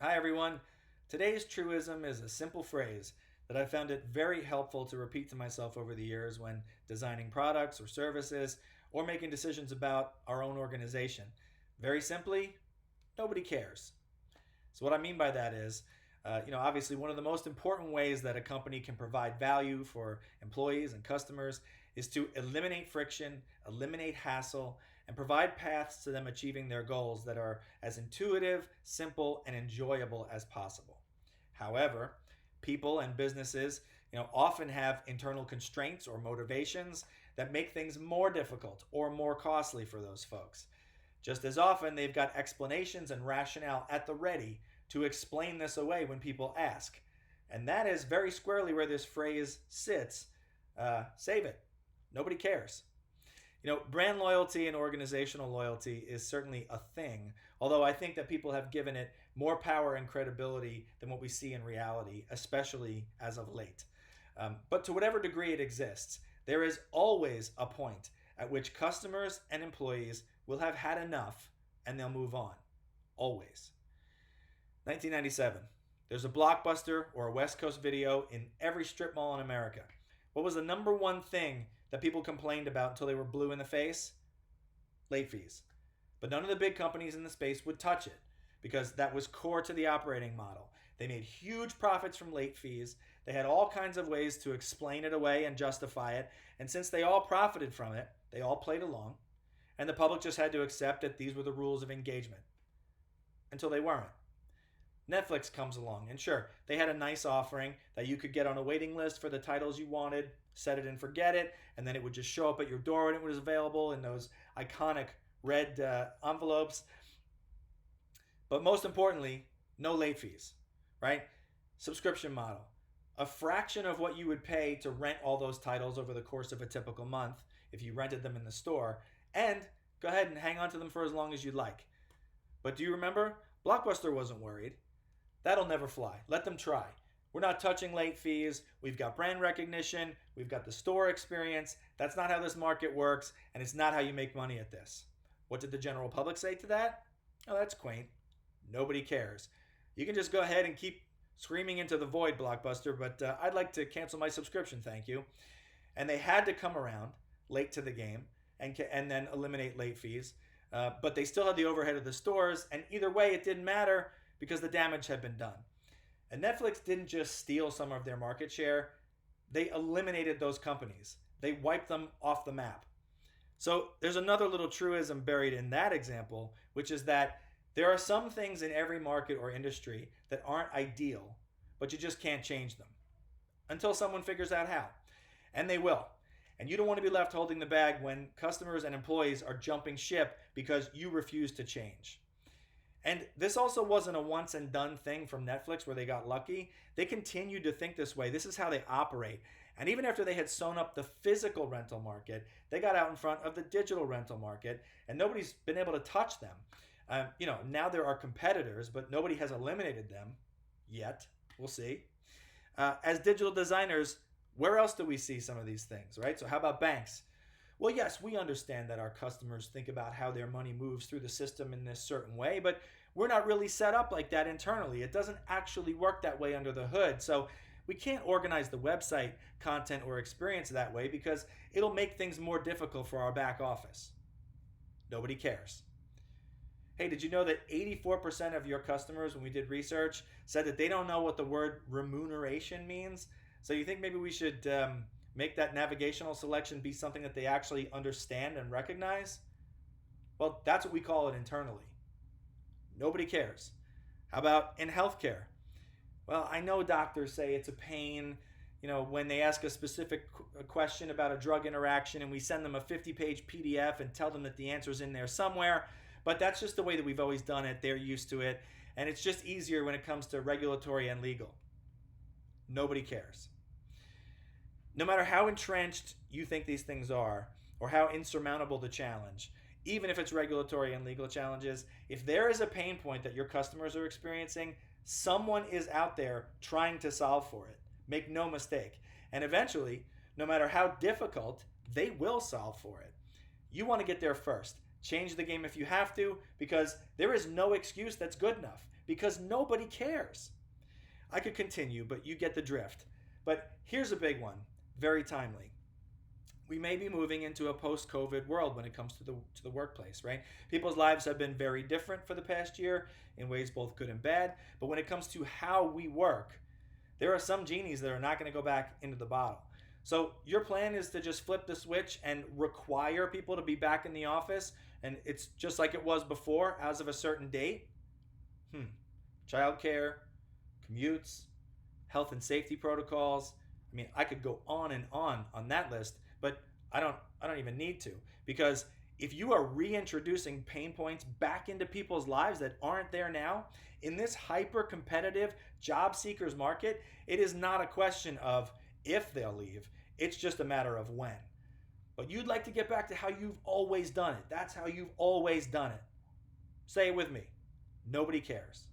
Hi, everyone. Today's truism is a simple phrase that I found it very helpful to repeat to myself over the years when designing products or services or making decisions about our own organization. Very simply, nobody cares. So, what I mean by that is, obviously, one of the most important ways that a company can provide value for employees and customers is to eliminate friction, eliminate hassle, and provide paths to them achieving their goals that are as intuitive, simple, and enjoyable as possible. However, people and businesses, often have internal constraints or motivations that make things more difficult or more costly for those folks. Just as often, they've got explanations and rationale at the ready to explain this away when people ask. And that is very squarely where this phrase sits. Save it. Nobody cares. Brand loyalty and organizational loyalty is certainly a thing, although I think that people have given it more power and credibility than what we see in reality, especially as of late. But to whatever degree it exists, there is always a point at which customers and employees will have had enough and they'll move on. Always. 1997. There's a Blockbuster or a West Coast Video in every strip mall in America. What was the number one thing that people complained about until they were blue in the face? Late fees. But none of the big companies in the space would touch it because that was core to the operating model. They made huge profits from late fees. They had all kinds of ways to explain it away and justify it. And since they all profited from it, they all played along. And the public just had to accept that these were the rules of engagement until they weren't. Netflix comes along, and sure, they had a nice offering that you could get on a waiting list for the titles you wanted, set it and forget it, and then it would just show up at your door when it was available in those iconic red envelopes. But most importantly, no late fees, right? Subscription model. A fraction of what you would pay to rent all those titles over the course of a typical month if you rented them in the store, and go ahead and hang on to them for as long as you'd like. But do you remember? Blockbuster wasn't worried. That'll never fly. Let them try. We're not touching late fees. We've got brand recognition. We've got the store experience. That's not how this market works, and it's not how you make money at this. What did the general public say to that? Oh, that's quaint. Nobody cares. You can just go ahead and keep screaming into the void, Blockbuster, but I'd like to cancel my subscription, thank you. And they had to come around late to the game and then eliminate late fees. But they still had the overhead of the stores, and either way, it didn't matter because the damage had been done. And Netflix didn't just steal some of their market share, they eliminated those companies. They wiped them off the map. So there's another little truism buried in that example, which is that there are some things in every market or industry that aren't ideal, but you just can't change them until someone figures out how. And they will. And you don't want to be left holding the bag when customers and employees are jumping ship because you refuse to change. And this also wasn't a once and done thing from Netflix where they got lucky. They continued to think this way. This is how they operate. And even after they had sewn up the physical rental market, they got out in front of the digital rental market, and nobody's been able to touch them. Now there are competitors, but nobody has eliminated them yet. We'll see. As digital designers, where else do we see some of these things, right? So how about banks? Well, yes, we understand that our customers think about how their money moves through the system in this certain way, but we're not really set up like that internally. It doesn't actually work that way under the hood. So we can't organize the website content or experience that way because it'll make things more difficult for our back office. Nobody cares. Hey, did you know that 84% of your customers, when we did research, said that they don't know what the word remuneration means? So you think maybe we should make that navigational selection be something that they actually understand and recognize? Well, that's what we call it internally. Nobody cares. How about in healthcare? Well, I know doctors say it's a pain, when they ask a specific question about a drug interaction and we send them a 50-page PDF and tell them that the answer's in there somewhere, but that's just the way that we've always done it. They're used to it, and it's just easier when it comes to regulatory and legal. Nobody cares. No matter how entrenched you think these things are, or how insurmountable the challenge, even if it's regulatory and legal challenges, if there is a pain point that your customers are experiencing, someone is out there trying to solve for it. Make no mistake. And eventually, no matter how difficult, they will solve for it. You want to get there first. Change the game if you have to, because there is no excuse that's good enough. because nobody cares. I could continue, but you get the drift. But here's a big one, very timely. We may be moving into a post-COVID world when it comes to the workplace, right? People's lives have been very different for the past year in ways both good and bad. But when it comes to how we work, there are some genies that are not going to go back into the bottle. So your plan is to just flip the switch and require people to be back in the office, and it's just like it was before as of a certain date. Childcare, commutes, health and safety protocols. I mean, I could go on that list, but I don't even need to, because if you are reintroducing pain points back into people's lives that aren't there now, in this hyper competitive job seekers market, it is not a question of if they'll leave, it's just a matter of when. But you'd like to get back to how you've always done it. That's how you've always done it. Say it with me. Nobody cares.